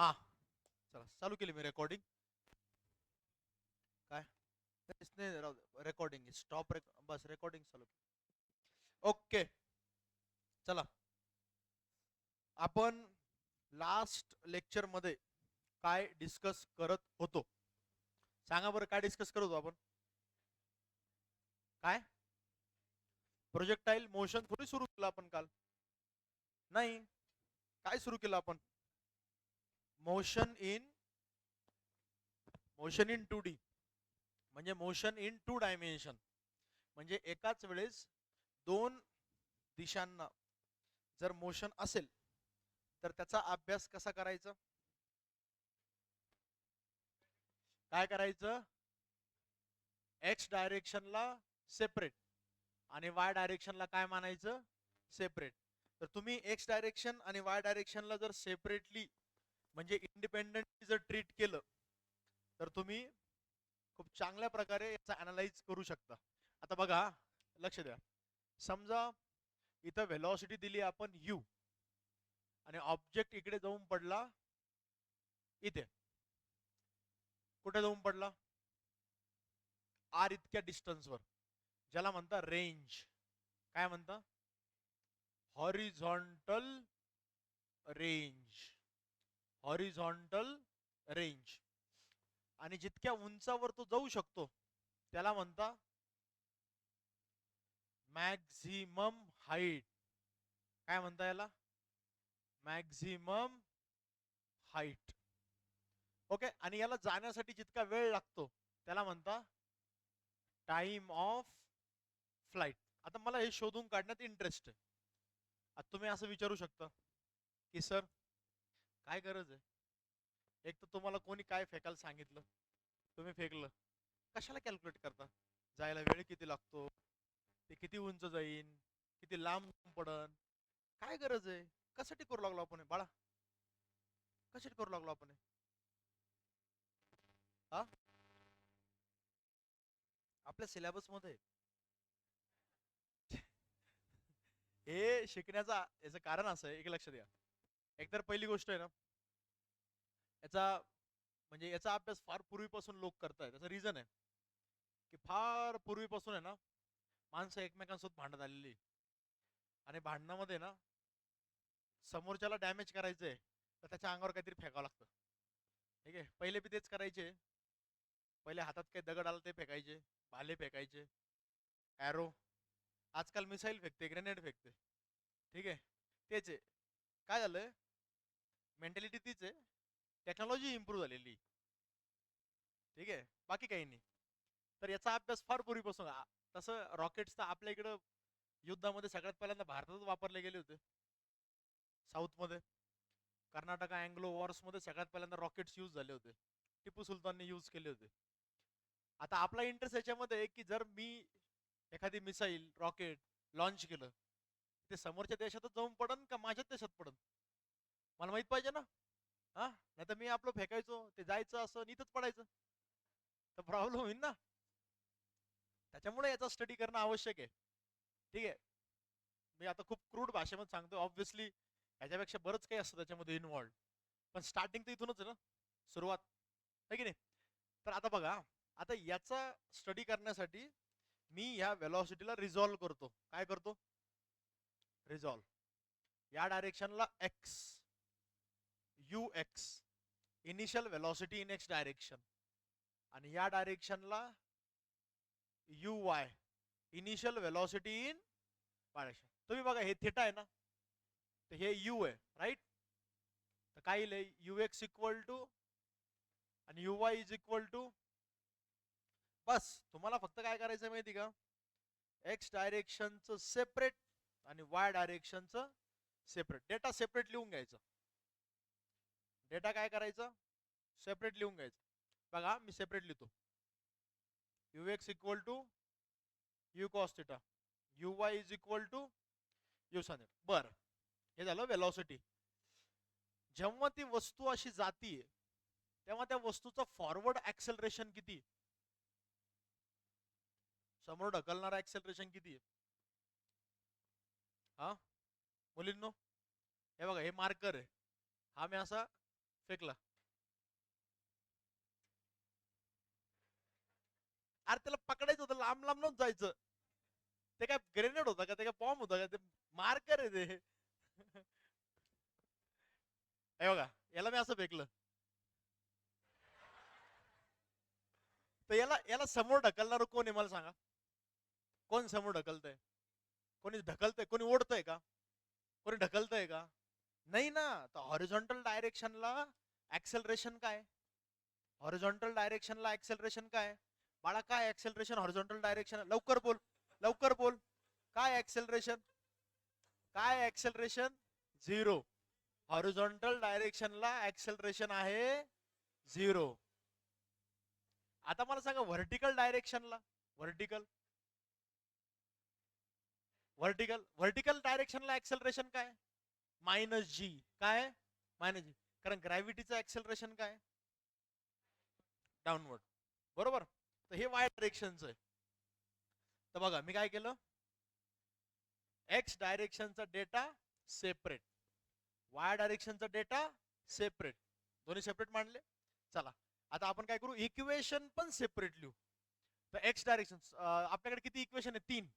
हा चला चालू केली मी रेकॉर्डिंग. काय नाही रेकॉर्डिंग स्टॉप बस रेकॉर्डिंग चालू. ओके चला आपण लास्ट लेक्चर मध्ये काय डिस्कस करत होतो सांगा बरं. काय डिस्कस करत होतो आपण? काय प्रोजेक्टाईल मोशन थोडी सुरू केलं आपण काल? नाही. काय सुरू केलं आपण? मोशन इन 2D म्हणजे मोशन इन 2 डायमेन्शन. म्हणजे एकाच वेळेस दोन दिशांना जर मोशन असेल तर त्याचा अभ्यास कसा करायचा? काय करायचं? एक्स डायरेक्शनला सेपरेट आणि वाय डायरेक्शनला काय मानायचं? सेपरेट. तर तुम्ही एक्स डायरेक्शन आणि वाय डायरेक्शनला जर सेपरेटली म्हणजे इंडिपेंडेंटली जर ट्रीट केलं तर तुम्ही खूप चांगल्या प्रकारे याचा अनालाइज करू शकता. आता बघा, लक्ष द्या. समजा इथं व्हेलॉसिटी दिली आपण u आणि ऑब्जेक्ट इकडे जाऊन पडला इथे. कुठे जाऊन पडला? आर इतक्या डिस्टन्सवर, ज्याला म्हणता रेंज. काय म्हणता? Horizontal range. Horizontal range. आणि जितक्या उंचावर तो जाऊ शकतो त्याला म्हणता मॅक्झिमम हाईट. काय म्हणता याला? Maximum height. ओके. आणि याला जाण्यासाठी जितका वेळ लागतो त्याला म्हणता टाइम ऑफ फ्लाइट. आता मला हे शोधून काढण्यात इंटरेस्ट आहे. आता तुम्ही असं विचारू शकता की सर काय गरज आहे? एक तर तुम्हाला कोणी काय फेकायला सांगितलं, तुम्ही फेकलं. कशाला कॅल्क्युलेट करता? जायला वेळ किती लागतो, ते किती उंच जाईन, किती लांब पडन, काय गरज आहे? कशासाठी करू लागलो आपण बाळा? कशासाठी करू लागलो आपण? हा आपल्या सिलेबस मध्ये हे शिकण्याचा याचं कारण असं आहे, एक लक्ष द्या. एकतर पहिली गोष्ट आहे ना, याचा म्हणजे याचा अभ्यास फार पूर्वीपासून लोक करतायत. त्याचं रिझन आहे की फार पूर्वीपासून आहे ना माणसं एकमेकांसोबत भांडत आलेली. आणि भांडणामध्ये ना समोरच्याला डॅमेज करायचंय तर त्याच्या अंगावर काहीतरी फेकावं लागतं. ठीक आहे. पहिले बी तेच करायचे. पहिले हातात काही दगड आला ते फेकायचे, भाले फेकायचे, ॲरो. आजकाल मिसाईल फेकते, ग्रेनेड फेकते. ठीक आहे. तेच आहे. काय झालं? मेंटॅलिटी तीच आहे. टेक्नॉलॉजी इम्प्रूव्ह झालेली. ठीक आहे. बाकी काही नाही. तर याचा अभ्यास फार पूर्वीपासून. तसं रॉकेट्स तर आपल्या इकडं युद्धामध्ये सगळ्यात पहिल्यांदा भारतातच वापरले गेले होते. साऊथमध्ये कर्नाटक अँग्लो वॉर्स मध्ये सगळ्यात पहिल्यांदा रॉकेट्स यूज झाले होते. टिपू सुलतानने यूज केले होते. आता आपला इंटरेस्ट याच्यामध्ये की जर मी एखादी मिसाईल रॉकेट लॉन्च केलं ते समोरच्या देशातच जाऊन पडन का माझ्याच देशात पडन? मला माहित पाहिजे ना. हा नाही तर मी आपलं फेकायचो, ते जायचं असं इथंच पडायचं तर प्रॉब्लेम होईल ना. त्याच्यामुळे याचा स्टडी करणं आवश्यक आहे. ठीक आहे. मी आता खूप क्रूड भाषेमध्ये सांगतो. ऑब्व्हियसली याच्यापेक्षा बरंच काही असतं त्याच्यामध्ये इन्व्हॉल्ड. पण स्टार्टिंग तर इथूनच आहे ना, सुरुवात आहे की नाही? तर आता बघा, आता याचा स्टडी करण्यासाठी मी या वेलॉसिटीला रिझॉल्व करतो. काय करतो? रिझॉल्व. या डायरेक्शनला x, u x, initial velocity in x direction. आणि या डायरेक्शनला u y, initial velocity in y direction. तुम्ही बघा हे थिटा आहे ना, तर हे यू आहे राईट. तर काय येईल? यू एक्स इक्वल टू आणि u y is equal to. बस तुम्हाला फक्त काय करायचं माहिती का? एक्स डायरेक्शनचं सेपरेट आणि वाय डायरेक्शनचं सेपरेट. डेटा सेपरेट लिहून घ्यायचं. डेटा काय करायचं? सेपरेट लिहून घ्यायचं. बघा मी सेपरेट लिहितो. U x equal to u cos theta, u y is equal to u sine. बरं, हे झालं वेलॉसिटी. जेव्हा ती वस्तू अशी जातीये तेव्हा त्या वस्तूचं फॉरवर्ड ऍक्सेलरेशन किती? समोर ढकलणारा ऍक्सेलरेशन किती आहे? हा मुलींनो, हे बघा हे मार्कर आहे. हा मी असा फेकला. अरे त्याला पकडायचं होतं, लांब लांब नव्हतं जायचं. ते काय ग्रेनेड होता का, ते काय बॉम्ब होता का, ते मार्कर आहे ते. हे बघा, याला मी असं फेकलं तर याला याला समोर ढकलणार कोण आहे मला सांगा. कोण समोर ढकलतंय? कोणी ढकलतंय? कोणी ओढतंय का? कोणी ढकलतंय का? नाही ना. तर हॉरिझॉन्टल डायरेक्शनला ऍक्सेलरेशन काय? हॉरिझॉन्टल डायरेक्शनला ऍक्सेलरेशन काय? बाळा काय ऍक्सेलरेशन हॉरिझॉन्टल डायरेक्शन? लवकर बोल, लवकर बोल. काय ऍक्सेलरेशन? काय ऍक्सेलरेशन? झिरो. हॉरिझॉन्टल डायरेक्शनला ऍक्सेलरेशन आहे झिरो. आता मला सांगा व्हर्टिकल डायरेक्शनला, व्हर्टिकल व्हर्टिकल व्हर्टिकल डायरेक्शनला ऍक्सेलरेशन काय? Minus g. काय? Minus g. कारण ग्रॅव्हिटीचं ऍक्सेलरेशन काय? डाऊनवर्ड. बरोबर. तर हे वाय डायरेक्शनचं आहे. तर बघा मी काय केलं, एक्स डायरेक्शनचा डेटा सेपरेट, वाय डायरेक्शनचा डेटा सेपरेट, दोन्ही सेपरेट मांडले. चला आता आपण काय करू, इक्वेशन पण सेपरेट लिहू. तर एक्स डायरेक्शन आपल्याकडे किती इक्वेशन आहे? 3.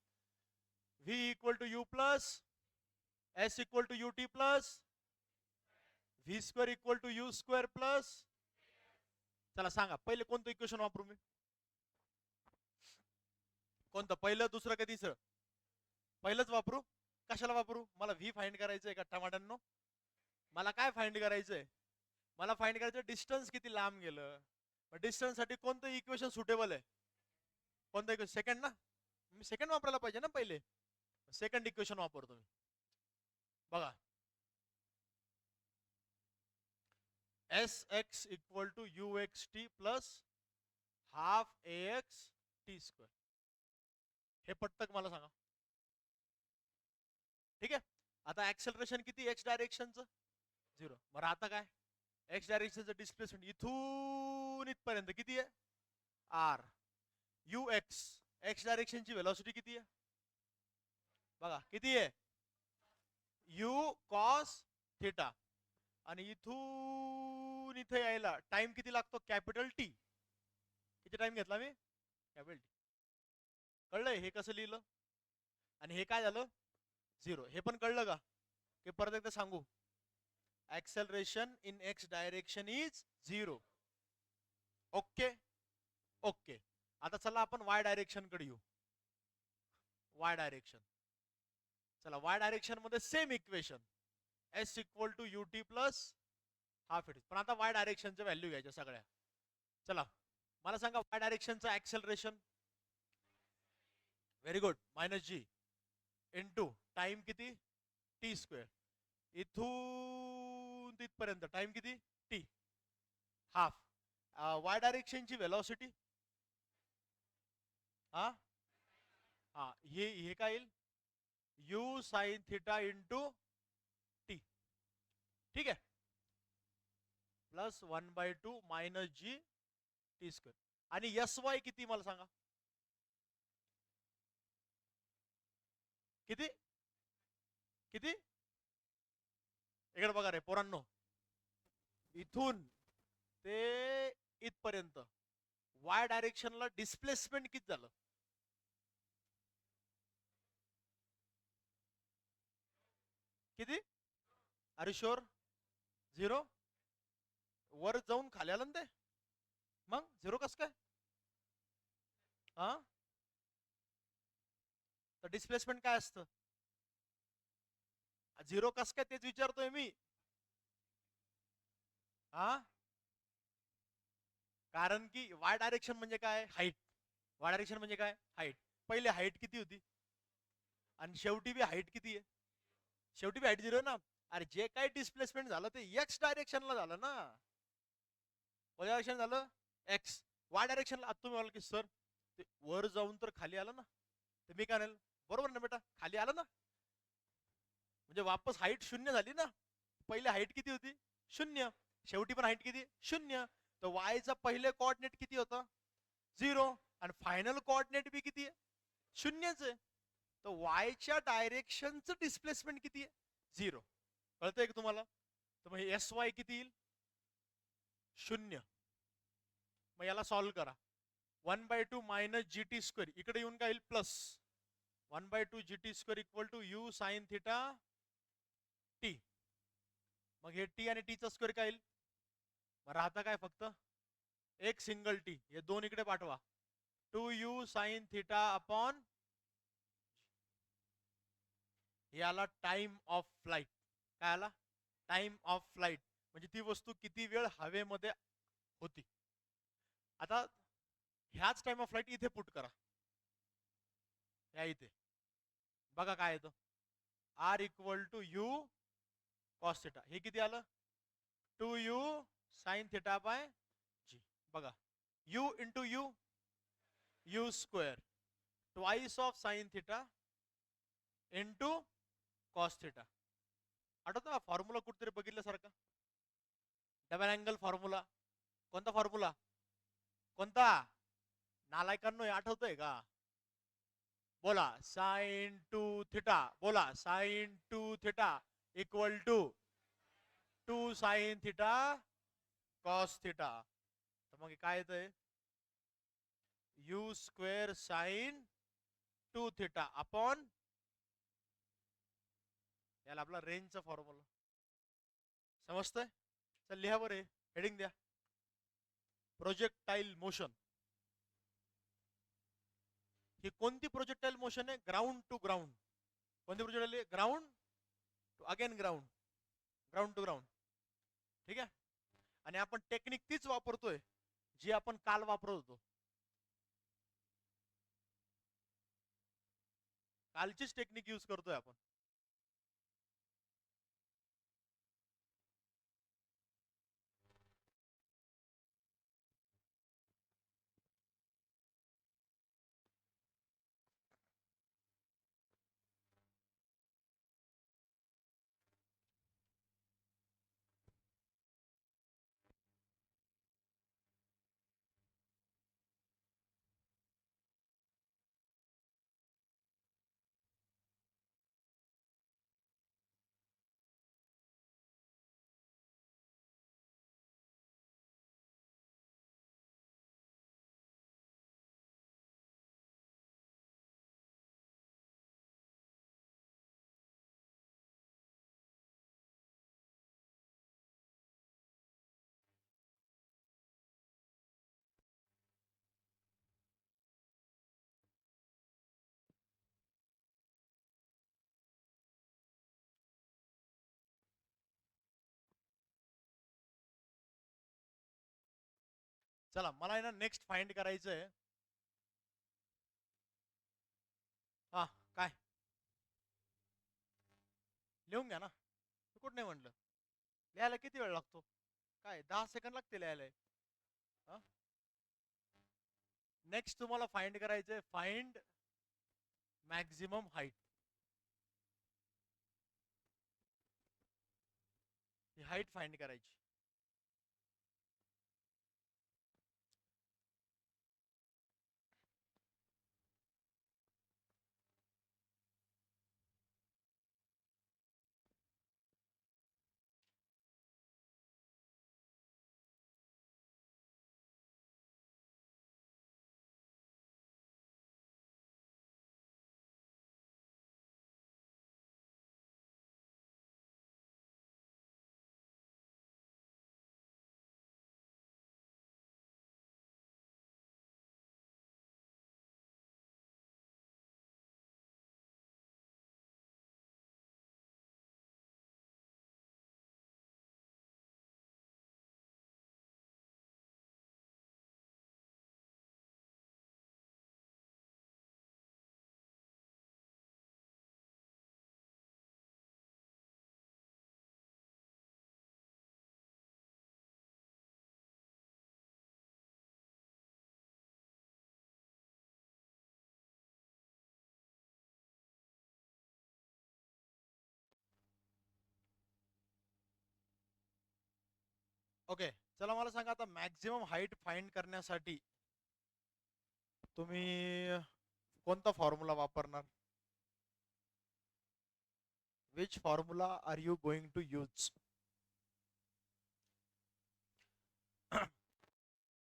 V equal to u plus s equal to u t plus v square equal to u square plus. चला सांगा पहिले कोणतं इक्वेशन वापरू मी? कोणतं? पहिलं, दुसरं का तिसरं? पहिलंच वापरू. कशाला वापरू? मला व्ही फाइंड करायचंय का टमाट्यांनो? मला काय फाइंड करायचंय? मला फाइंड करायचं डिस्टन्स किती लांब गेलं. डिस्टन्स साठी कोणतं इक्वेशन सुटेबल आहे? कोणतं इक्वेशन? सेकंड ना. मी सेकंड वापरायला पाहिजे ना पहिले. सेकंड इक्वेशन वापरतो मी. बघा, s x equal to u x t plus half a x t square. हे पटतं का मला सांगा? ठीक आहे. आता ऍक्सेलरेशन किती एक्स डायरेक्शनचं? झिरो. बरं आता काय, एक्स डायरेक्शनचं डिस्प्लेसमेंट इथून इथपर्यंत किती आहे? आर. यू एक्स, एक्स डायरेक्शनची व्हेलॉसिटी किती आहे? बघा किती आहे? U cos theta. आणि इथून इथे यायला टाइम किती लागतो? Capital T. किती टाइम घेतला मी? Capital T. कळलंय हे कसं लिहिलं? आणि हे काय झालं? झिरो. हे पण कळलं का? की परत एकदा सांगू, acceleration in x direction is zero. Okay okay. आता चला आपण वाय डायरेक्शन कडे येऊ. Y direction. चला वाय डायरेक्शन मध्ये same equation, s equal to u t plus half a t. पण आता वाय डायरेक्शनच्या व्हॅल्यू घ्यायच्या सगळ्या. चला मला सांगा वाय डायरेक्शनचं acceleration. Very good. Minus g into time किती? T square. इथून तिथपर्यंत टाइम किती? टी. हाफ. वाय डायरेक्शनची व्हेलॉसिटी हा हा हे काय येईल? U sine theta into t. ठीक आहे. Plus 1/2 minus g t square. आणि एस वाय किती मला सांगा? किती किती? इकडे बघा रे पोरांनो, इथून ते इथपर्यंत वाय डायरेक्शनला डिस्प्लेसमेंट किती झालं? किती? अरे शुअर? झिरो. वर जाऊन खाली आलं ना ते. मग झिरो कस काय? हा, तर डिस्प्लेसमेंट काय असतं? झिरो कस काय तेच विचारतोय मी. हा, कारण की वाय डायरेक्शन म्हणजे काय? हाईट. वाय डायरेक्शन म्हणजे काय? हाईट. पहिले हाईट किती होती आणि शेवटी बी हाईट किती आहे? शेवटी बी हाईट झिरो ना. अरे जे काही डिस्प्लेसमेंट झालं ते एक्स डायरेक्शनला झालं ना. डायरेक्शन झालं एक्स. वाय डायरेक्शनला तुम्ही म्हणाल की सर ते वर जाऊन तर खाली आलं ना, तर मी काय बरोबर ना बेटा, खाली आलं ना, म्हणजे वापस हाईट शून्य झाली ना. पहिले हाईट किती होती? शून्य. शेवटी पण हाईट किती? शून्य. तर वायचा पहिले कोऑर्डिनेट किती होता? झिरो. आणि फायनल कोऑर्डिनेट बी किती आहे? शून्यच आहे. तर वायच्या डायरेक्शनचं डिस्प्लेसमेंट किती आहे? झिरो. कळतंय का तुम्हाला? तर मग एस वाय किती येईल? 0. मग याला सॉल्व्ह करा. 1/2 मायनस जी टी स्क्वेअर, इकडे येऊन काय येईल plus 1/2 g t square equal to u sine theta t. मग हे टी आणि टीचा स्क्वेअर काय येईल, मग राहता काय फक्त एक सिंगल टी, हे दोन इकडे पाठवा. 2u साइन थिटा अपॉन, याला टाइम ऑफ फ्लाइट. काय आला, टाइम ऑफ फ्लाइट, म्हणजे ती वस्तू किती वेळ हवेमध्ये होती. आता ह्याच टाइम ऑफ फ्लाइट इथे पुट करा, या इथे बघा काय येतं. R equal to u cos theta, हे किती आलं 2u sine theta by g. बघा u into u, u square twice of sine theta into cos theta. आठवतं ना फॉर्म्युला कुठेतरी बघितल्यासारखा, डबल अँगल फॉर्म्युला. कोणता फॉर्म्युला, कोणता नालायकांनो, आठवतोय का? बोला साइन टू थिटा, बोला sine two theta equal to 2 sine theta cos theta. तर मग काय येतंय, u square sine 2 theta upon, याला आपला रेंजचा फॉर्म्युला समजतंय. चल लिहा बरे, हेडिंग द्या, प्रोजेक्टाइल मोशन. ही कोणती प्रोजेक्टाइल मोशन आहे, ग्राउंड टू ग्राउंड. कोणती प्रोजेक्टाइल आहे, ground to again ground, ground to ground. ठीक आहे. आणि आपण टेक्निक तीच वापरतोय जी आपण काल वापरत होतो, कालचीच टेक्निक यूज करतोय आपण. चला मला आहे ना नेक्स्ट फाइंड करायचंय. हा काय लिहून घ्या ना, कुठं नाही म्हटलं. लिहायला किती वेळ लागतो, काय 10 सेकंड लागते लिहायला. नेक्स्ट तुम्हाला फाइंड करायचंय, फाइंड मॅक्झिमम हाईट. ही हाईट फाइंड करायची. ओके चला मला सांगा आता मॅक्झिमम हाईट फाइंड करण्यासाठी तुम्ही कोणता फॉर्म्युला वापरणार. Which formula are you going to use.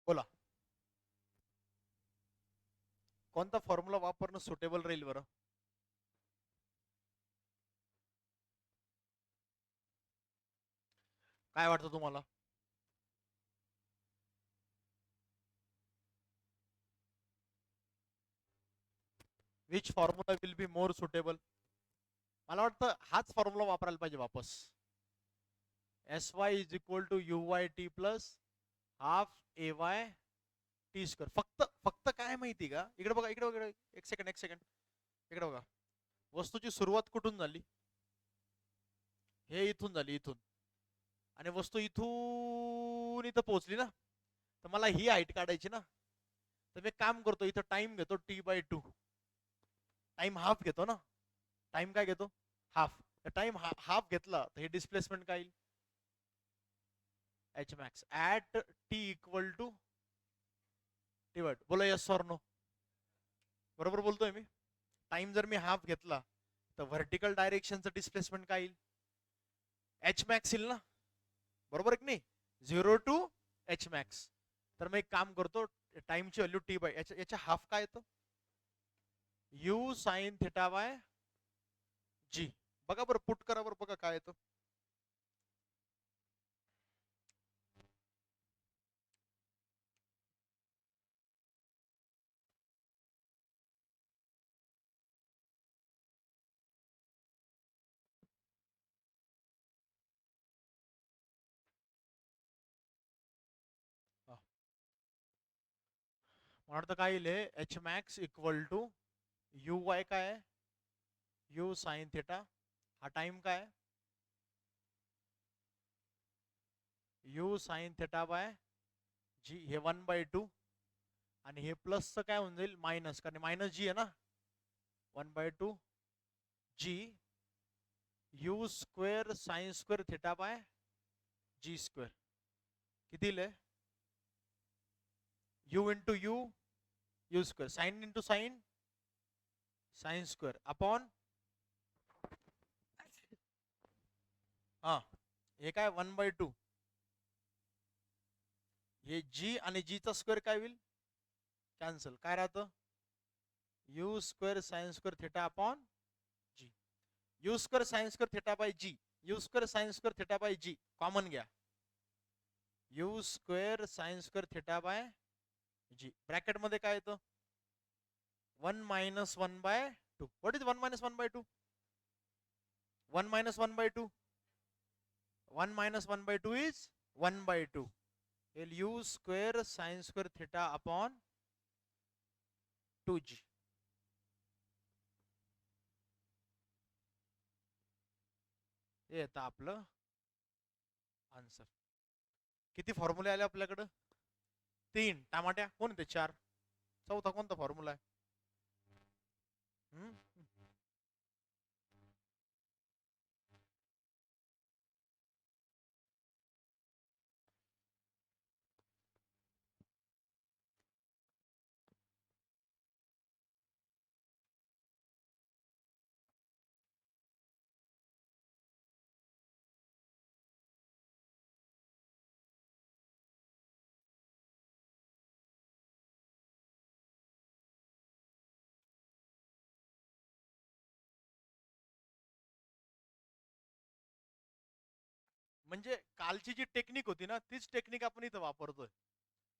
बोला, कोणता फॉर्म्युला वापरणं सुटेबल राहील बरं? काय वाटतं तुम्हाला? Which formula will be more suitable? मला वाटतं हाच फॉर्म्युला वापरायला पाहिजे वापस. sy is equal to uy t plus half ay t square. फक्त फक्त काय माहिती का, इकडे बघा, इकडे बघा, एक सेकंड एक सेकंड, इकडे बघा. वस्तूची सुरुवात कुठून झाली? हे इथून झाली, इथून. आणि वस्तू इथून इथं पोहोचली ना, तर मला ही हाईट काढायची ना. तर मी काम करतो, इथं टाइम घेतो t/2. टाइम हाफ घेतो ना. टाइम काय घेतो? हाफ. टाइम हाफ घेतला तर हे डिस्प्लेसमेंट काय येईल? H max at t equal to t वाट. बोला यस ऑर नो? बरोबर बोलतोय मी? टाइम जर मी हाफ घेतला तर व्हर्टिकल डायरेक्शनचं डिस्प्लेसमेंट काय येईल? एच मॅक्स येईल ना. बरोबर आहे की नाही? 0 टू एच मॅक्स. तर मग एक काम करतो, टाइमची व्हॅल्यू टी बाय याच्या हाफ काय येतं? You sine theta by g. बघा बरं, पुट करा बरं, बघा काय येतं. मला वाटतं काय येईल? H max equal to u y काय आहे? U sine theta. हा टाइम काय आहे? U sine theta by g. हे 1/2 आणि हे प्लसचं काय होऊन जाईल? मायनस, कारण मायनस जी आहे ना. 1/2 g u square sine square theta by g square. किती दिले? U into u, u square. Sine into sine, sine square upon. हा, हे काय? 1/2. हे जी आणि जी चा स्क्वेअर काय होईल? कॅन्सल. काय राहतं? U square sine square theta upon g. U square sine square theta by g. U square sine square theta by g common घ्या. U square sine square theta by g. Bracket मध्ये काय येतं? 1 minus 1/2. What is 1 minus 1/2? 1 minus 1/2. 1 minus 1/2 is 1/2. U square sine square theta upon 2g. हे येतं आपलं answer. किती फॉर्म्युले आले आपल्याकडं? 3. टमाट्या कोण ते? 4. चौथा कोणता फॉर्म्युला आहे? म्हणजे कालची जी टेक्निक होती ना, तीच टेक्निक आपण इथं वापरतोय.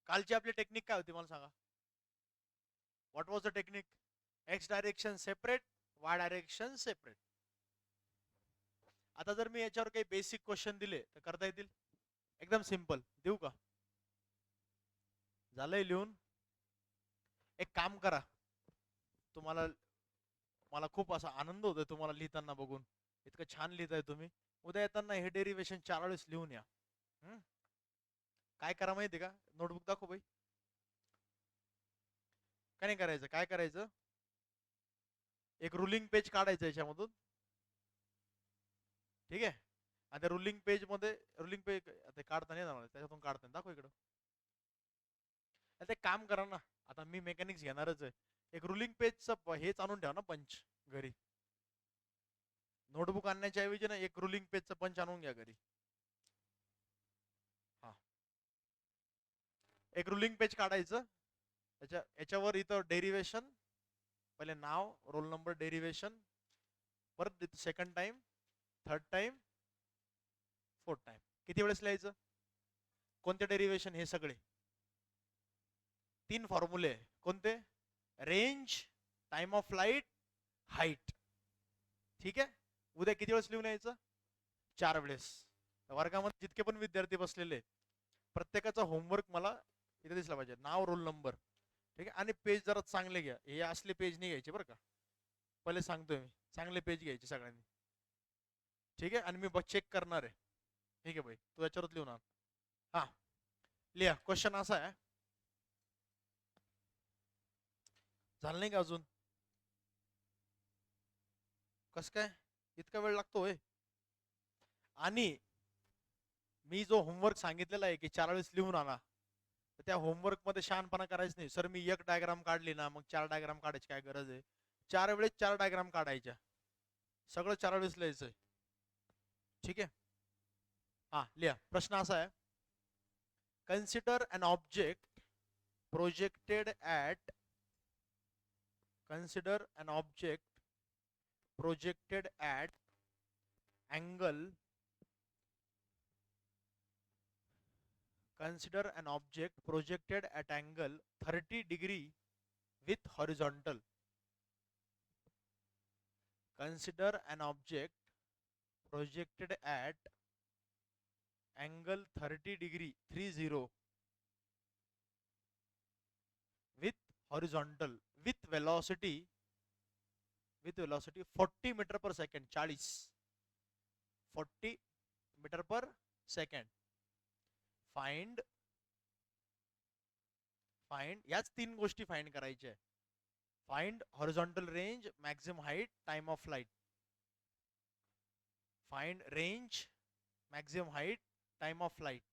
कालची आपली टेक्निक काय होती मला सांगा? What was the technique? X direction separate, Y direction separate. आता जर मी याच्यावर काही बेसिक क्वेश्चन दिले तर करता येतील? एकदम सिंपल. देऊ का? झालंय लिहून? एक काम करा, तुम्हाला, मला खूप असा आनंद होतोय तुम्हाला लिहिताना बघून. इतकं छान लिहिताय तुम्ही. उद्या येताना हे डेरिवेशन 4 वेळेस लिहून या. काय करा माहिती का? नोटबुक दाखव बाई. काय नाही करायचं, काय करायचं? एक रुलिंग पेज काढायचं याच्यामधून. ठीक आहे? आणि रुलिंग पेज मध्ये, रुलिंग पेज ते काढता नाही जाणार, त्याच्यातून काढता. दाखव इकडं. आता एक काम करा ना, आता मी मेकॅनिक्स घेणारच आहे. एक रुलिंग पेजचं हेच आणून ठेवा ना, पंच घरी. नोटबुक आणण्याच्या ऐवजी ना एक रुलिंग पेजचं पंच आणून घ्या घरी. हा, एक रुलिंग पेज काढायचं, याच्यावर इथं डेरिवेशन, पहिले नाव, रोल नंबर, डेरिवेशन, परत second time, third time, fourth time. किती वेळेस लिहायचं? कोणते डेरिवेशन? हे सगळे 3 फॉर्म्युले. कोणते? Range, time of flight, height. ठीक आहे. उद्या किती वेळेस लिहून यायचं? 4 वेळेस. वर्गामध्ये जितके पण विद्यार्थी बसलेले प्रत्येकाचा होमवर्क मला इथे दिसला पाहिजे. नाव, रोल नंबर. ठीक आहे. आणि पेज जरा चांगले घ्या. हे असले पेज नाही घ्यायचे बरं का. पहिले सांगतोय मी, चांगले पेज घ्यायचे सगळ्यांनी. ठीक आहे. आणि मी चेक करणार आहे. ठीक आहे भाई, तू याच्यावर लिहून आण. हा, लिहा. क्वेश्चन असा आहे, झालं नाही का अजून? कस काय इतका वेळ लागतोय? आणि मी जो होमवर्क सांगितलेला आहे की 4 वेळेस लिहून आणा, तर त्या होमवर्क मध्ये शहाणपणा करायचं नाही. सर मी एक डायग्राम काढली ना, मग 4 डायग्राम काढायची काय गरज आहे? 4 वेळेस 4 डायग्राम काढायच्या. सगळं 4 वेळेस लिहायचंय. ठीक आहे. हा, लिहा. प्रश्न असा आहे, consider an object projected at consider an object projected at angle consider an object projected at angle 30 degree with horizontal. Consider an object projected at angle 30 degree 30 with horizontal with velocity 40 meter per second. 40 meter per second. Find याच 3 गोष्टी find करायच्या आहे. Find horizontal range, maximum height, time of flight. Find range, maximum height, time of flight.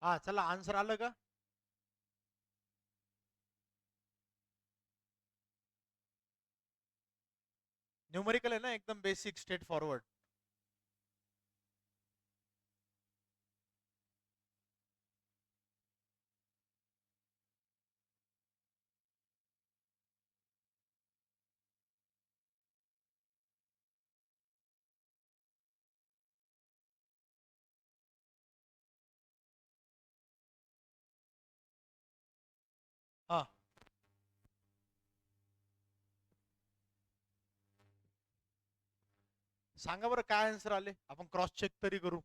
हा, चला. Answer आलं का? Numerical आहे ना, एकदम बेसिक, स्ट्रेट फॉरवर्ड. हा, सांगा बरं काय आन्सर आले, आपण क्रॉस चेक तरी करू.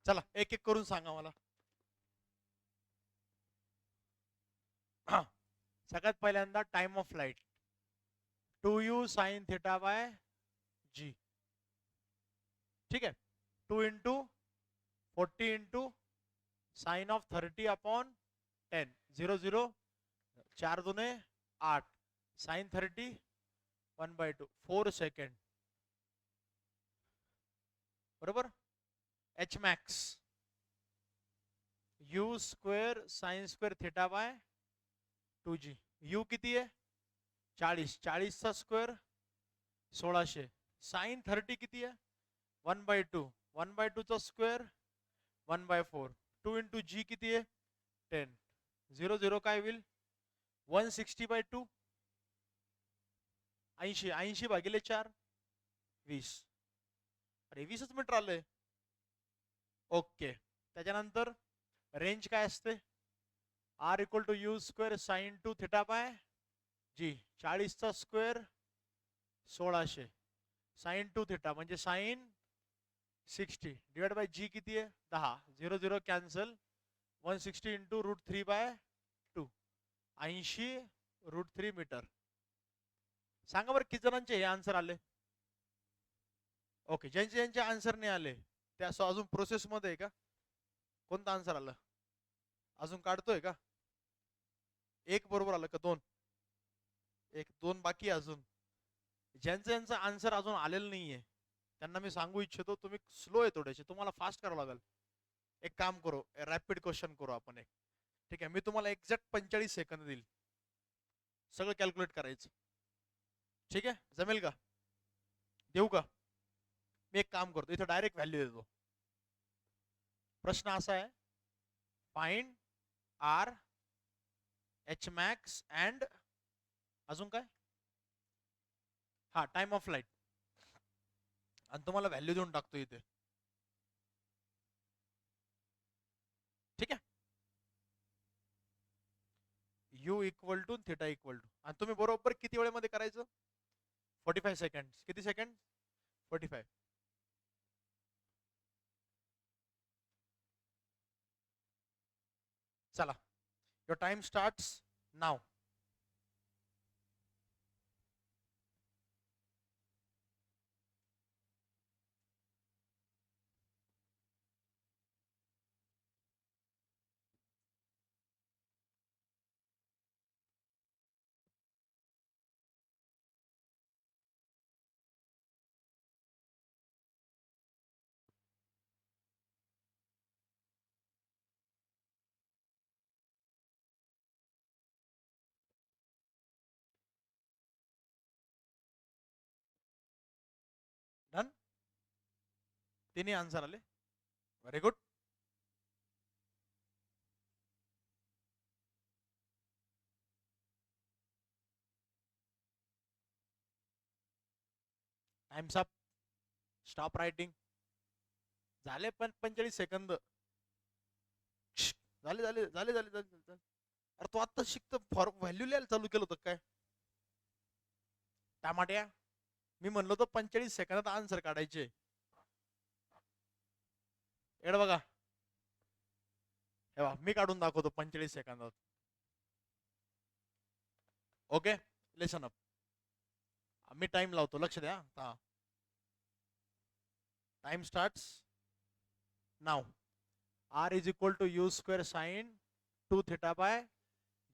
चला, एक एक करून सांगा मला. सगळ्यात पहिल्यांदा time of flight 2u sin theta by g. ठीक आहे. 2 into 40 into sine of 30 upon 10. 0 0 4 2 8 sine 30 1/2 4 second बरोबर. H max u square sine square theta by 2g. यू किती आहे 40, 40चा स्क्वेअर 1600. साइन 30 किती आहे 1/2, 1/2 चा स्क्वेअर 1/4. 2 इंटू जी किती आहे 10. 0 0 काय होईल 160/2. 80, 80 भागिले 4 20. अरे 20च मीटर आलंय. ओके. त्याच्यानंतर रेंज काय असते r equal to u square sine 2 theta by g. 40चा स्क्वेअर 1600 साइन 2 थिटा म्हणजे साइन 60 डिवाइड बाय जी किती आहे 10. 0 0 कॅन्सल. 160 into √3/2 80 √3 metre. सांगा बरं किती जणांचे हे आन्सर आले. ओके. ज्यांचे ज्यांचे आन्सर नाही आले ते असं अजून प्रोसेस मध्ये आहे का. कोणतं आन्सर आलं अजून काढतोय का. एक बरोबर आलं का 2. 2 बाकी अजून. ज्यांचं ज्यांचं आन्सर अजून आलेलं नाहीये त्यांना मी सांगू इच्छितो तुम्ही स्लो आहे थोडेसे. तुम्हाला फास्ट करावं लागेल. एक काम करू रॅपिड क्वेश्चन करू आपण एक. ठीक आहे. मी तुम्हाला एक्झॅक्ट 45 सेकंद देईल सगळं कॅल्क्युलेट करायचं. ठीक आहे जमेल का देऊ का. मी एक काम करतो इथं डायरेक्ट व्हॅल्यू देतो. प्रश्न असा आहे find r h max and अजून काय हा टाइम ऑफ फ्लाइट आणि तुम्हाला व्हॅल्यू देऊन टाकतो इथे. ठीक आहे. U equal to theta equal to आणि तुम्ही बरोबर किती वेळेमध्ये करायचं 45 सेकंड. किती सेकंड 45. चला your time starts now. Done. तिन्ही आन्सर आले. Very good. Times up. Stop writing. झाले पण 45 सेकंद. झाले झाले झाले झाले झाले. अरे तू आता शिकत फॉर व्हॅल्यू लिहायला चालू केलं होतं काय टमाट्या. मी म्हणलो तर 45 सेकंदात आन्सर काढायचे. एड बघा हे बघा मी काढून दाखवतो 45 सेकंदात. Okay listen up. मी टाइम लावतो लक्ष द्या. Time starts now. R is equal to u square sine 2 theta by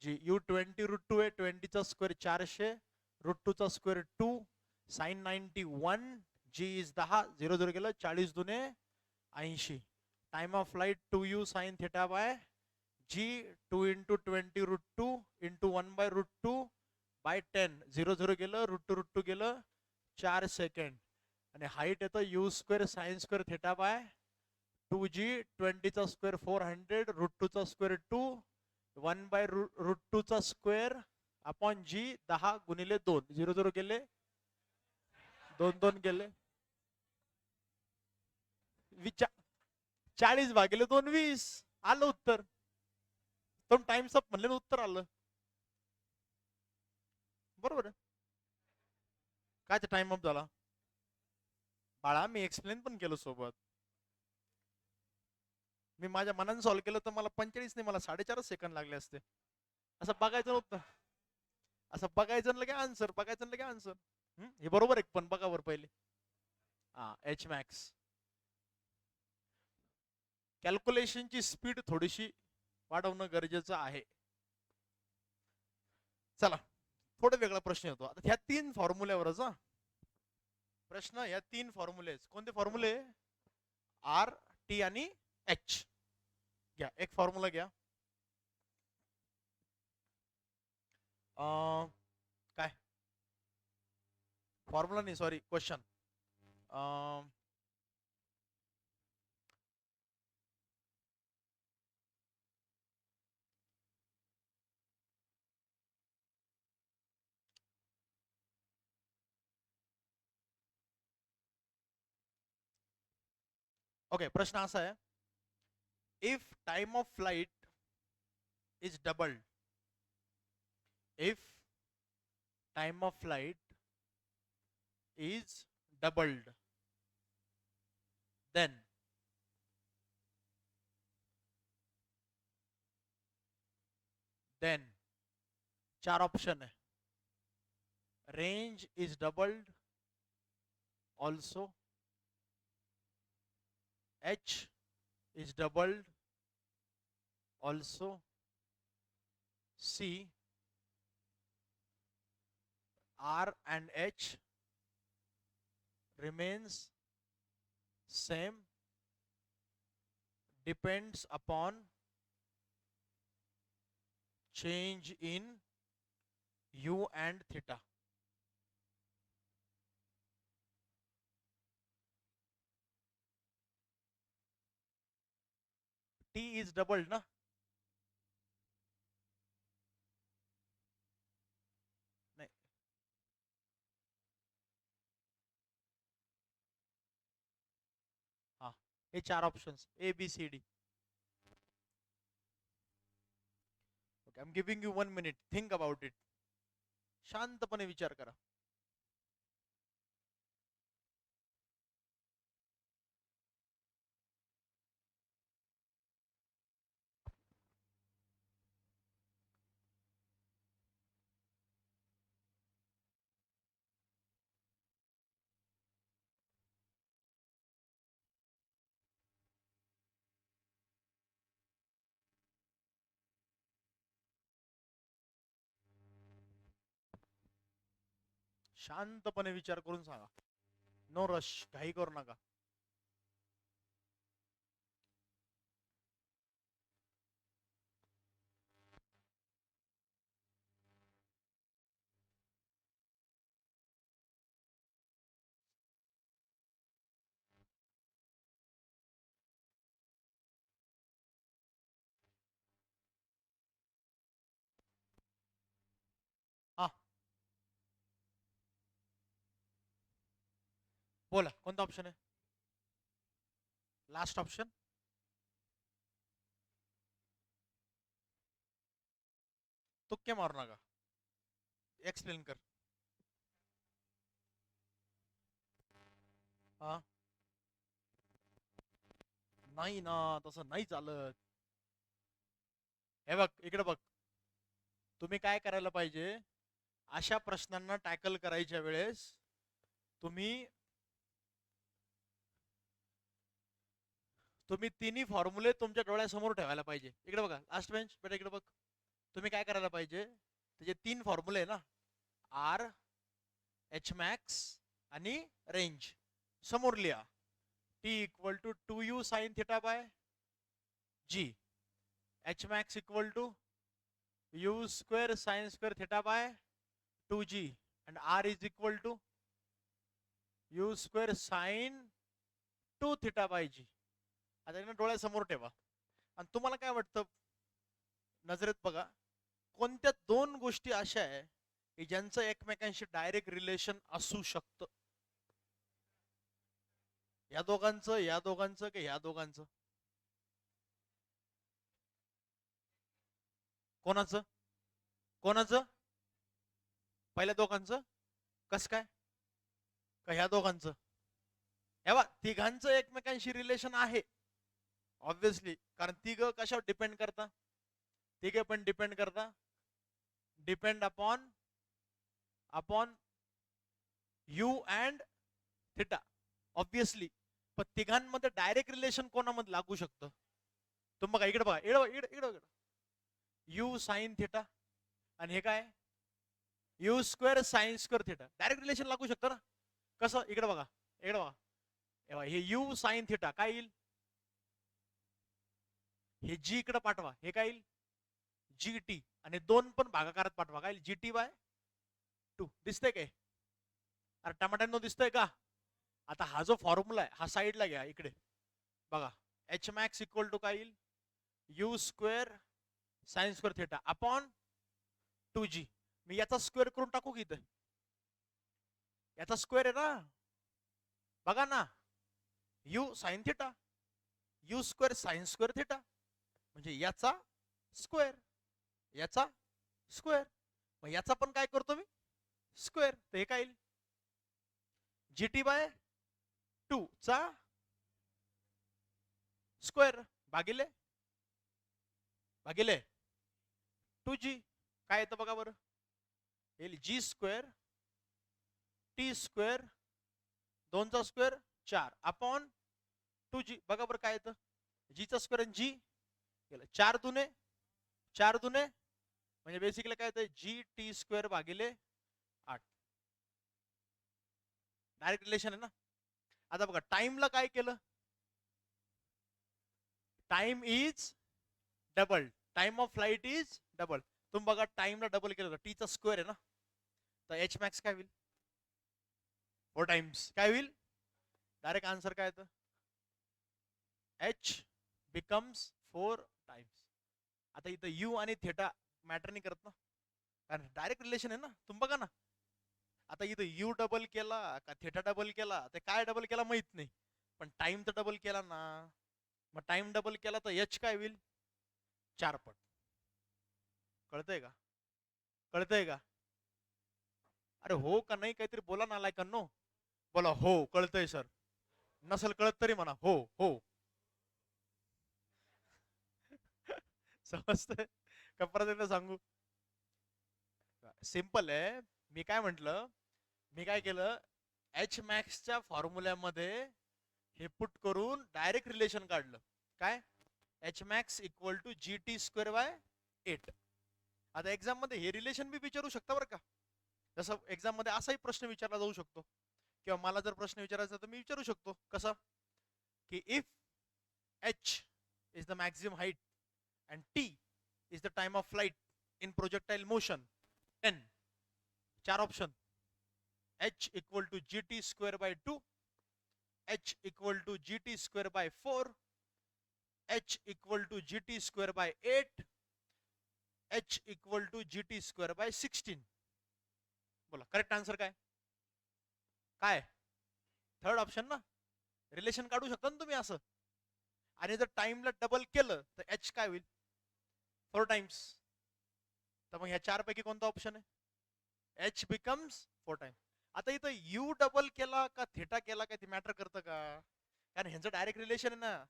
g. U 20 √2 आहे 20 चा स्क्वेअर 400 √2 चा स्क्वेअर 2 साइन 91 जी इज 10. 0 0 गेलं 40 दुने 80. Time of flight 2u sine theta by g. 2 into 20 √2 into 1/√2 by 10. 0 0 गेलं √2 गेलं 4 सेकंड. आणि height येतं you square sine square theta by 2g. 20 चा स्क्वेअर 400 √2 चा स्क्वेअर 2 1/√2 चा स्क्वेअर अपॉन जी. 10 गुणिले 2. 0 0 गेले 2 2 गेले 40 भागिले 2 20. आलं उत्तर. पण टाइम्स अप म्हणले उत्तर आलं बरोबर आहे. काय टाइम अप झाला बाळा. मी एक्सप्लेन पण केलं सोबत. मी माझ्या मनाने सॉल्व्ह केलं तर मला 45 नाही मला 4.5 सेकंद लागले असते. असं बघायचं नव्हतं. असं बघायचं लगे आन्सर बघायचं लगे आन्सर. हे बरोबर आहे पण बघा बरं पहिले. हा एच मॅक्स. कॅल्क्युलेशनची स्पीड थोडीशी वाढवणं गरजेचं आहे. चला थोडा वेगळा प्रश्न येतो. आता ह्या 3 फॉर्म्युल्यावरच प्रश्न, या 3 फॉर्म्युले. कोणते फॉर्म्युले? आर, टी आणि एच. घ्या एक फॉर्म्युला घ्या. काय फॉर्म्युला नाही, सॉरी, क्वेश्चन. ओके, प्रश्न असा आहे. If time of flight is doubled, if time of flight is doubled, then चार ऑप्शन है. Range is doubled also, h is doubled also, c r and h remains same, depends upon change in u and theta. t is doubled ना. नहीं, हाँ, ये चार options A B C D. Okay, I'm giving you 1 minute. Think about it. शांतपणे विचार करा. शांतपणे विचार करून सांगा. नो रश, घाई करू नका. हा, बोला कोणता ऑप्शन आहे? Last option. तुक्के मारू नका, एक्सप्लेन कर. हा, नाही ना, तसं नाही चालत. हे बघ, इकडे बघ. तुम्ही काय करायला पाहिजे, अशा प्रश्नांना टॅकल करायच्या वेळेस तुम्ही तुम्ही तिन्ही फॉर्म्युले तुमच्या डोळ्यासमोर ठेवायला पाहिजे. इकडे बघा, लास्ट बेंच बेटा, इकडे बघ. तुम्ही काय करायला पाहिजे, त्याचे 3 फॉर्म्युले आहे ना, आर, एच मॅक्स आणि रेंज, समोर लिहा. T equal to 2u sine theta by g, h max equal to u square sine square theta by 2g, and r is equal to u square sine 2 theta by g. आता डोळ्यासमोर ठेवा आणि तुम्हाला काय वाटतं, नजरेत बघा, कोणत्या 2 गोष्टी अशा आहे की ज्यांचं एकमेकांशी डायरेक्ट रिलेशन असू शकतं? या दोघांचं की ह्या दोघांचं? कोणाचं कोणाचं? पहिल्या दोघांचं. कस काय? का ह्या दोघांचं? हे तिघांचं एकमेकांशी रिलेशन आहे ऑब्विसली, कारण तिघ कशावर डिपेंड करता? तिघे पण डिपेंड करता, depend upon you and theta obviously. पण तिघांमध्ये डायरेक्ट रिलेशन कोणामध्ये लागू शकतं? तुम्ही बघा, इकडे बघा, इकडे यू साइन थिटा, आणि हे काय, u square sine square theta direct relation लागू शकतं ना. कसं इकडे बघा, इकडे बघा, हे यू साइन थिटा काय येईल, हे जी इकडे पाठवा, हे काय येईल जी टी, आणि दोन पण भागाकारात पाठवा काय जी टी बाय 2. दिसतंय काय, अरे टमाट्यानो दिसतंय का. आता हा जो फॉर्म्युला आहे हा साईडला घ्या इकडे बघा, एच मॅक्स इक्वल टू काय येईल you square sine square theta upon 2g. मी याचा स्क्वेअर करून टाकू की इथं, याचा स्क्वेअर आहे ना, बघा ना, you sine theta, you square sine square theta, म्हणजे याचा स्क्वेअर, याचा स्क्वेअर, मग याचा पण काय करतो मी स्क्वेअर, तर हे काय येईल जीटी बाय 2 चा स्क्वेअर भागिले भागिले 2g. काय येतं बघा बरं, येईल जी स्क्वेअर टी स्क्वेअर 2 चा स्क्वेअर 4 अपॉन 2g. बघा बरं काय येतं, जी चा स्क्वेअर आणि जी केलं 4 दुने 4 दुने, म्हणजे बेसिकली काय येतं जी टी स्क्वेअर भागिले 8. डायरेक्ट रिलेशन आहे ना. आता बघा टाइमला काय केलं, time is double, time of flight is double. तुम्ही बघा टाइमला डबल केलं टी चा स्क्वेअर आहे ना, तर एच मॅक्स काय होईल 4 टाइम्स काय होईल, डायरेक्ट आन्सर काय येतं एच बिकम्स 4 टाइम्स. आता इथं यू आणि थेटा मॅटर नाही करत ना, कारण डायरेक्ट रिलेशन आहे ना. तुम्ही बघा ना, आता इथं यू डबल केला का थेटा डबल केला, ते काय डबल केला माहित नाही, पण टाइम तर डबल केला ना. मग टाइम डबल केला तर एच काय होईल 4 पट. कळतंय का, कळतंय का, अरे हो का नाही काहीतरी बोला ना लायकांनो, बोला हो कळतंय सर, नसल कळत तरी म्हणा हो हो. समजतंय का, परत एकदा सांगू, सिंपल आहे. मी काय म्हंटल, मी काय केलं एच मॅक्सच्या फॉर्म्युल्यामध्ये हे पुट करून डायरेक्ट रिलेशन काढलं, काय h max equal to g t square by 8. आता एक्झाम मध्ये हे रिलेशन बी विचारू शकता बरं का, जसं एक्झाम मध्ये असाही प्रश्न विचारला जाऊ शकतो, किंवा मला जर प्रश्न विचारायचा तर मी विचारू शकतो कसा, की if H is the maximum height and t is the time of flight in projectile motion, then 4 option, h equal to gt square by 2, h equal to gt square by 4, h equal to gt square by 8, h equal to gt square by 16. बोला correct answer काय, काय third option ना. Relation काढू शकता ना तुम्ही असं, आणि जर टाइमला डबल केलं तर एच काय होईल 4 टाइम्स. तर मग ह्या 4 पैकी कोणता ऑप्शन आहे, एच बिकम्स 4 टाइम्स. आता इथं यू डबल केला का थेटा केला काय ते मॅटर करतं का, कारण ह्यांचं डायरेक्ट रिलेशन आहे ना,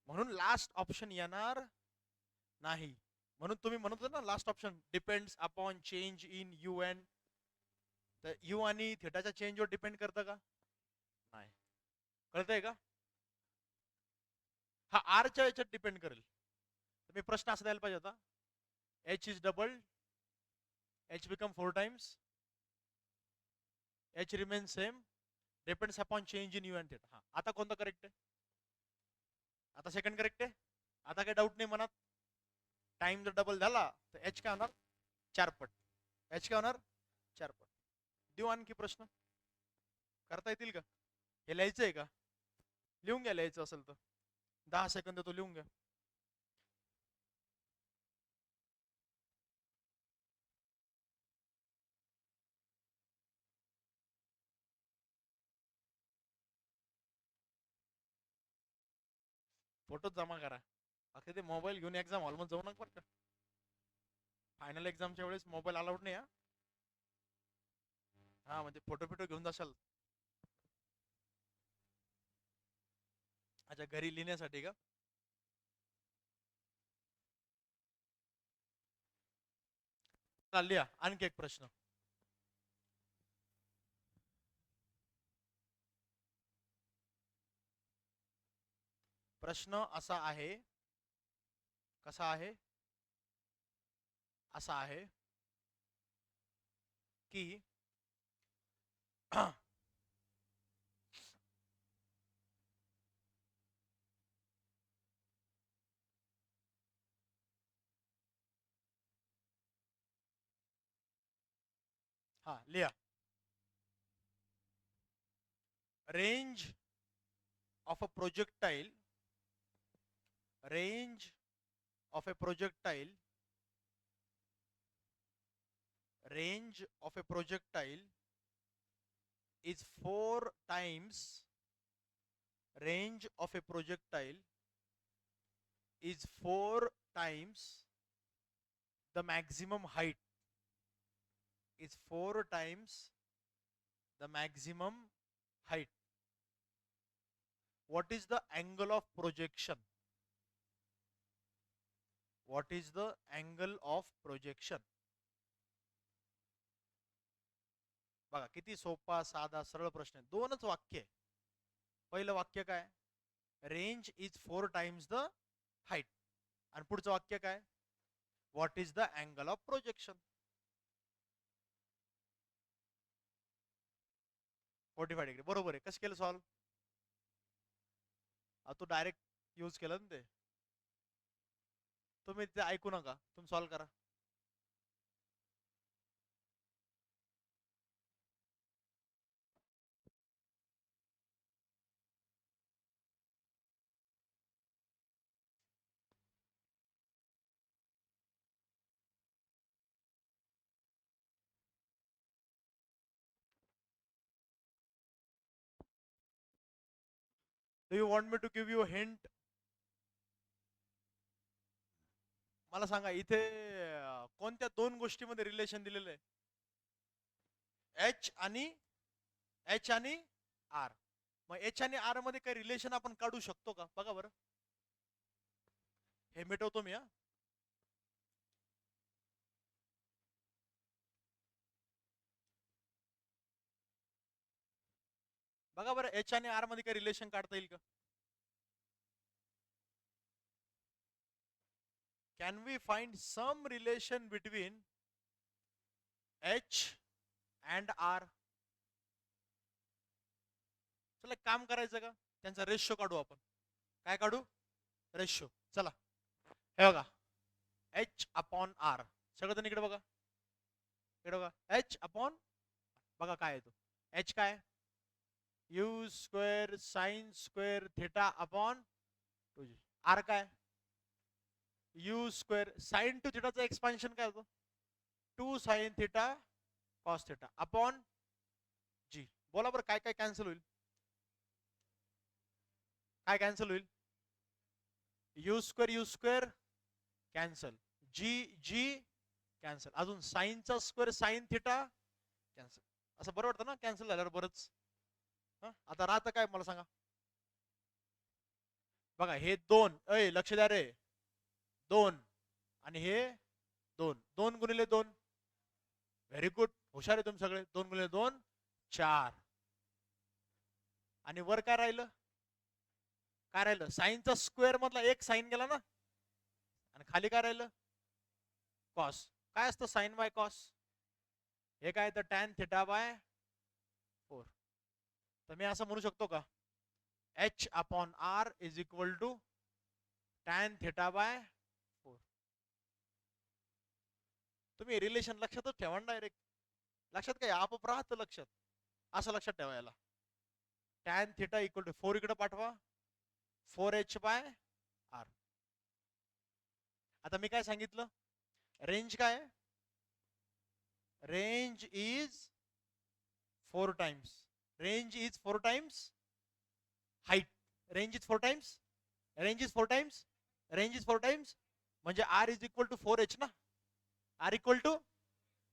म्हणून लास्ट ऑप्शन येणार नाही. म्हणून तुम्ही म्हणत होता ना last option depends upon change in u and, तर यू आणि थेटाच्या चेंजवर डिपेंड करतं का, नाही. कळतंय का, हा आरच्या याच्यात डिपेंड करेल. मी प्रश्न असा द्यायला पाहिजे होता, h is double, h become 4 times, h remain same, depends upon change in u and theta. हा आता कोणतं करेक्ट आहे, आता सेकंड करेक्ट आहे. आता काही डाऊट नाही मनात, टाइम जर डबल झाला तर एच काय होणार 4 पट, एच काय होणार 4 पट. देऊ आणखी प्रश्न, करता येतील का, हे लिहायचं आहे का, लिहून घ्या लिहायचं असेल तर 10 सेकंद तो लिहून घ्या. फोटोच जमा करा, अखे ते मोबाईल घेऊन एक्झाम हॉलमध्ये जाऊ नका बरं का, फायनल एक्झामच्या वेळेस मोबाईल अलाउड नाही. हा म्हणजे फोटो फिटो घेऊन जाशाल, अच्छा घरी लिहिण्यासाठी का. लिहा आणखी एक प्रश्न, प्रश्न असा आहे, कसा आहे, असा आहे, की हा लिहा, range of a projectile, range of a projectile, range of a projectile is 4 times, range of a projectile is 4 times the maximum height, is 4 times the maximum height. What is the angle of projection? What is the angle of projection? बघा किती सोपा साधा सरळ प्रश्न आहे. दोनच वाक्य आहे. पहिलं वाक्य काय, range is 4 times the height, आणि पुढचं वाक्य काय, what is the angle of projection. 45 degree बरोबर आहे. कसं केलं सॉल्व? तू डायरेक्ट यूज केलं ना ते, तुम्ही ते ऐकू नका, तुम्ही सॉल्व करा. Do you want me to give you hint? मला सांगा इथे कोणत्या दोन गोष्टीमध्ये रिलेशन दिलेलं आहे? एच आणि आर. मग एच आणि आर मध्ये काही रिलेशन आपण काढू शकतो का? बघा बरं, हे मिटवतो मी. बघा बरं, एच आणि आर मध्ये काही रिलेशन काढता येईल का? Can we find some relation between H and R? चला एक काम करायचं का, त्यांचा रेशो काढू आपण. काय काढू? रेशो. चला हे बघा, एच अपॉन आर. सगळं इकडे बघा, इकडे बघा, एच अपॉन, बघा काय येतो, एच काय, u square sine square theta upon 2g. R काय, यू स्क्वेअर साइन टू थिटाचं एक्सपान्शन काय होतं, 2 sine theta cos theta upon g. बोला बरं काय काय कॅन्सल होईल, काय कॅन्सल होईल? U square cancel, g g cancel, अजून साइनचा स्क्वेअर साइन थिटा कॅन्सल. असं बरं वाटतं ना कॅन्सल झाल्यावर बरंच. आता राहतं काय मला सांगा. बघा हे दोन, लक्ष द्या रे, 2 आणि हे 2, 2 गुणिले 2, व्हेरी गुड, हुशार आहे तुम्ही सगळे. 2 गुणिले 2 4, आणि वर काय राहिलं, काय राहिलं, साइनचा स्क्वेअर मधला एक साइन गेला ना, आणि खाली काय राहिलं, कॉस. काय असतं साइन बाय कॉस? हे काय तर टॅन थिटा बाय 4. तर मी असं म्हणू शकतो का, H upon R is equal to tan theta by 4. तुम्ही रिलेशन लक्षातच ठेवा डायरेक्ट, लक्षात काय आपोआप राहतं लक्षात, असं लक्षात ठेवायला. टॅन थिटा इक्वल टू 4 इकडे पाठवा, 4h बाय आर. आता मी काय सांगितलं, रेंज काय, range is 4 times, range is 4 times height, range is 4 times, range is 4 times, range is 4 times, म्हणजे R is equal to 4h ना, R equal to,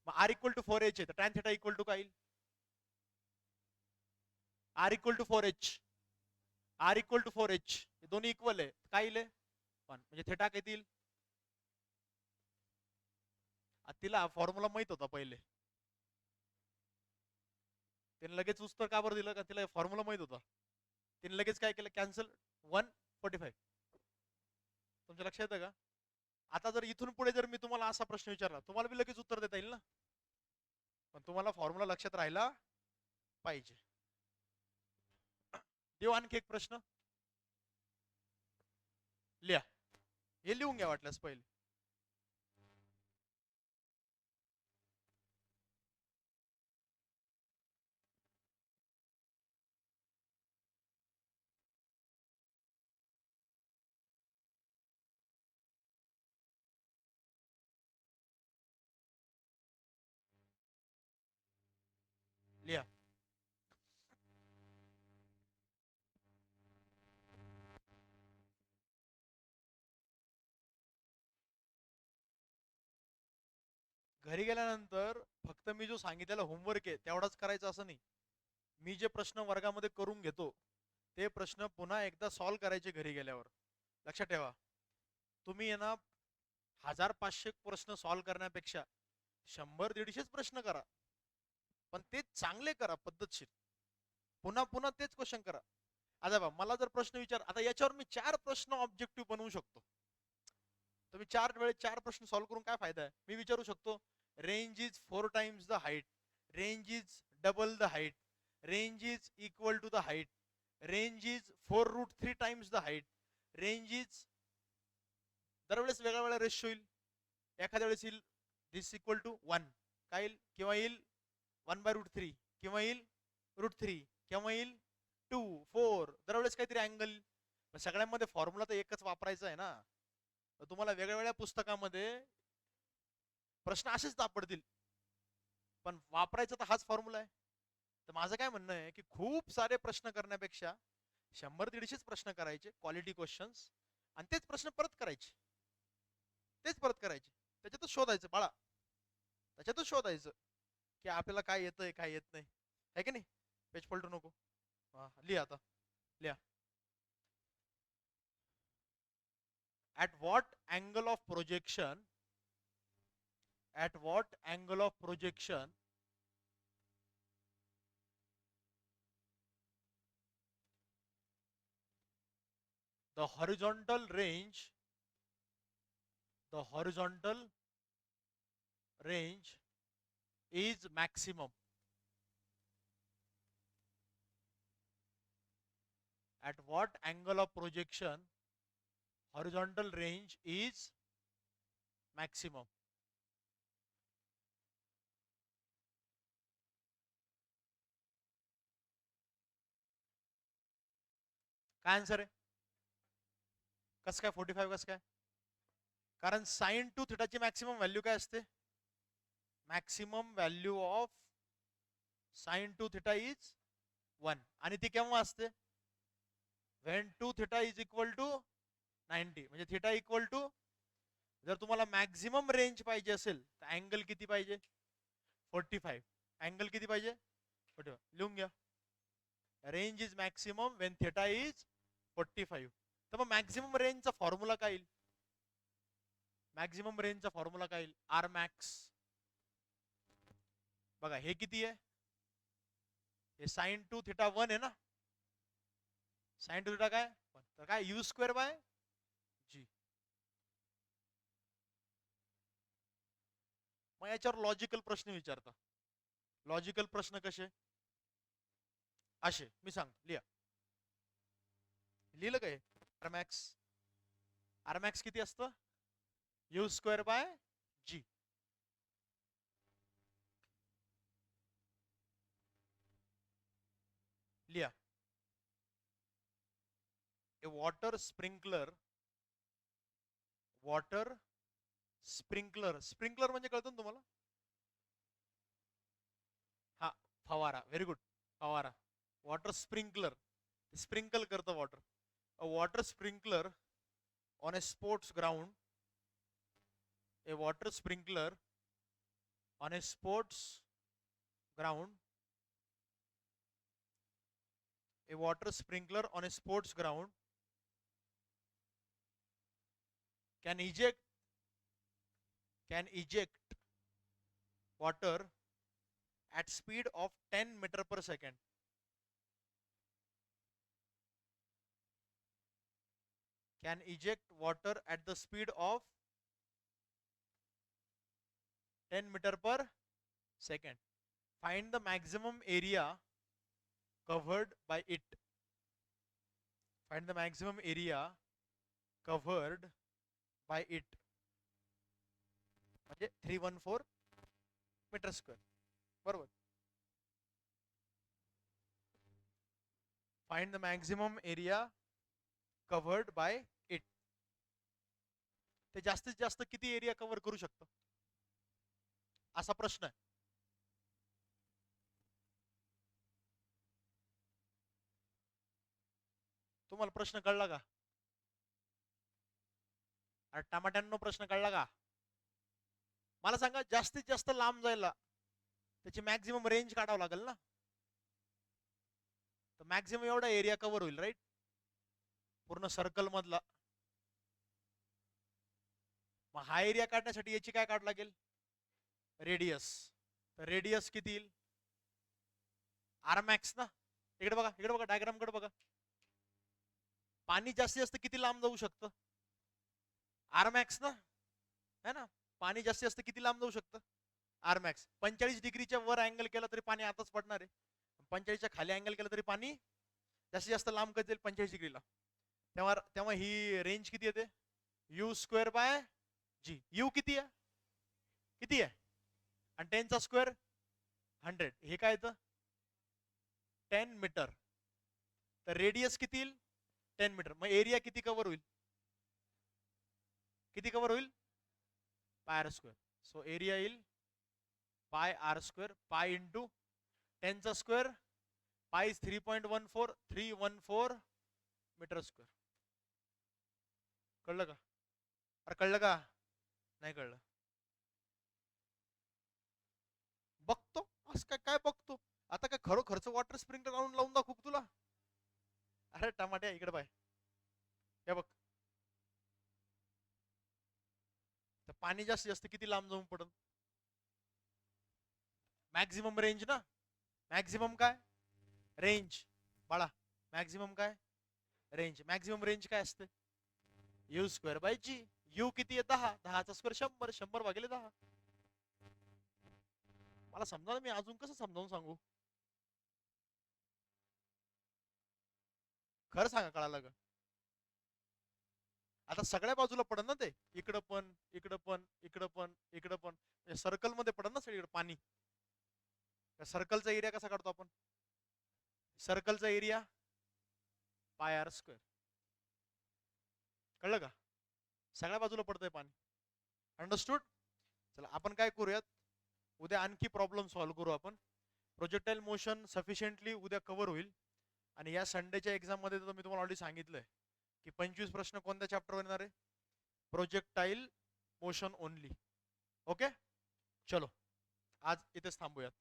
R equal to 4h आहे, तर tan theta equal to काय येईल, R equal to 4h, R equal to 4h, हे दोन्ही equal आहे, काय येईल 1, म्हणजे थिटा किती येईल. तिला फॉर्म्युला माहित होता पहिले, तिने लगेच उत्तर का बरं दिलं, का तिला फॉर्म्युला माहित होता. तिने लगेच काय केलं, कॅन्सल 145. तुमच्या लक्षात येतं का? आता जर इथून पुढे जर मी तुम्हाला असा प्रश्न विचारला, तुम्हाला बी लगेच उत्तर देता येईल ना, पण तुम्हाला फॉर्म्युला लक्षात राहिला पाहिजे. देऊ आणखी एक प्रश्न, लिहा. हे लिहून घ्या वाटल्यास पहिले. लिहा. घरी गेल्यानंतर फक्त मी जो सांगितलेला होमवर्क आहे तेवढाच करायचा असं नाही. मी जे प्रश्न वर्गामध्ये करून घेतो ते प्रश्न पुन्हा एकदा सॉल्व करायचे घरी गेल्यावर. लक्षात ठेवा, तुम्ही आहे ना 1500 प्रश्न सॉल्व करण्यापेक्षा 100-150 प्रश्न करा, पण तेच चांगले करा, पद्धतशीर. पुन्हा पुन्हा तेच क्वेश्चन करा. आता बा मला जर प्रश्न विचार, आता याच्यावर मी 4 प्रश्न ऑब्जेक्टिव्ह बनवू शकतो. तर मी 4 वेळेस 4 प्रश्न सॉल्व करून काय फायदा आहे. मी विचारू शकतो range is 4 times the height, range is double the height, range is equal to the height, range is 4√3 times the height, range is, दरवेळेस वेगळा वेगळा रेशो येईल. एखाद्या वेळेस येईल दिस इक्वल टू 1 काय येईल, किंवा येईल 1/√3, किंवा येईल √3, किंवा येईल 2, 4, दरवेळेस काहीतरी अँगल. सगळ्यांमध्ये फॉर्म्युला तर एकच वापरायचा आहे ना. तर तुम्हाला वेगळ्या वेगळ्या पुस्तकामध्ये प्रश्न असेच सापडतील, पण वापरायचा तर हाच फॉर्म्युला आहे. तर माझं काय म्हणणं आहे की खूप सारे प्रश्न करण्यापेक्षा 100-150 प्रश्न करायचे, क्वालिटी क्वेश्चन्स, आणि तेच प्रश्न परत करायचे, तेच परत करायचे. त्याच्यातच शोधायचं बाळा, त्याच्यातच शोधायचं की आपल्याला काय येतंय काय येत नाही, आहे की नाही. पेज पलटू नको. लिहा आता, लिहा. at what angle of projection, at what angle of projection the horizontal range, the horizontal range is maximum, at what angle of projection horizontal range is maximum. काय आन्सर आहे, कसं काय 45, कसं काय, कारण sin 2 थिटाची मॅक्सिमम व्हॅल्यू काय असते, maximum value of sin 2 theta is 1, आणि ती केव्हा असते, when 2 theta is equal to 90, म्हणजे थिटा इक्वल टू, जर तुम्हाला मॅक्झिमम रेंज पाहिजे असेल तर अँगल किती पाहिजे, 45. अँगल किती पाहिजे, 45. लिहून घ्या, range is maximum Wien theta is 45. तर मग मॅक्झिमम रेंजचा फॉर्म्युला काय येईल, मॅक्झिमम रेंजचा फॉर्म्युला काय येईल, आर मॅक्स. बघा हे किती आहे, हे sin 2 थिटा 1 आहे ना, sin 2 थिटा काय, तर काय u²/g. मग याच्यावर लॉजिकल प्रश्न विचारता. लॉजिकल प्रश्न कसे, असे मी सांगतो, लिहा. लिहिलं काय, आरमॅक्स, आरमॅक्स किती असतं, u²/g. लिहा. A water sprinkler, water sprinkler, sprinkler म्हणजे कळतं ना तुम्हाला, हा फवारा, व्हेरी गुड, फवारा. वॉटर स्प्रिंकलर, स्प्रिंकल करतं water. A water sprinkler on a sports ground, a water sprinkler on a sports ground, a water sprinkler on a sports ground can eject water at speed of 10 meter per second. Can eject water at the speed of 10 meter per second. Find the maximum area covered bye it. Find the maximum area covered bye it म्हणजे 314 metre square. बरोबर. Find the maximum area covered bye it. ते जास्तीत जास्त किती area cover करू शकतं असा प्रश्न आहे. तुम्हाला प्रश्न कळला का? अरे टमाट्यांनो प्रश्न कळला का? मला सांगा, जास्तीत जास्त लांब जायला त्याची मॅक्झिमम रेंज काढावं लागेल ना. तर मॅक्झिमम एवढा एरिया कव्हर होईल, राईट, पूर्ण सर्कल मधला. मग हा एरिया काढण्यासाठी याची काय काढ लागेल? रेडियस. तर रेडियस किती येईल? आर मॅक्स ना. इकडे बघा, इकडे बघा, डायग्राम कडे बघा. पाणी जास्तीत जास्त किती लांब जाऊ शकतं? आर मॅक्स ना, है ना. पाणी जास्तीत जास्त किती लांब जाऊ शकतं? R max. 45 डिग्रीच्या वर अँगल केला तरी पाणी आताच पडणार आहे. 45च्या खाली अँगल केला तरी पाणी जास्तीत जास्त लांब कधी जाईल? 45 डिग्रीला. तेव्हा तेव्हा ही रेंज किती येते? U square by g. U किती आहे? किती आहे? आणि 10चा स्क्वेअर 100. हे काय येतं? 10 मीटर. तर रेडियस किती येईल? 10 मीटर. मग एरिया किती कव्हर होईल? किती कव्हर होईल? पाय आर स्क्वेअर. सो एरिया येईल pi r square. Pi into 10चा square. Pi is 3.14. 314 metre square. कळलं का? अरे कळलं का? नाही कळलं? बघतो असं काय काय बघतो? आता काय खरोखरच वॉटर स्प्रिंकलर आणून लावून दाखवू तुला? अरे टमाट्या इकडे पाय. हे बघ, तर पाणी जास्तीत जास्त किती लांब जाऊन पडत? मॅक्झिमम रेंज ना. मॅक्झिमम काय? रेंज. बाळा, मॅक्झिमम काय? रेंज. मॅक्झिमम रेंज काय असते? U square by g. U किती आहे? 10. 10चा स्क्वेअर 100. 100 भागिले 10. मला समजा, मी अजून कसं समजावून सांगू? खरं सांगा, कळालं का? आता सगळ्या बाजूला पडन ना ते. इकडं पण, इकडं पण, इकडं पण, इकडं पण. सर्कल मध्ये पडन ना सगळीकडे पाणी. सर्कलचा एरिया कसा काढतो आपण? सर्कलचा एरिया पाय आर स्क्वेअर. कळलं का? सगळ्या बाजूला पडतंय पाणी. अंडरस्टूड? चला आपण काय करूयात, उद्या आणखी प्रॉब्लेम सॉल्व्ह करू आपण. प्रोजेक्टाईल मोशन सफिशियंटली उद्या कव्हर होईल. आणि या संडेच्या एक्झाम मध्ये तर मी तुम्हाला ऑलरेडी सांगितलंय की 25 प्रश्न कोणत्या चॅप्टरवर येणार आहे? Projectile motion only. ओके, चलो आज इथेच थांबूयात.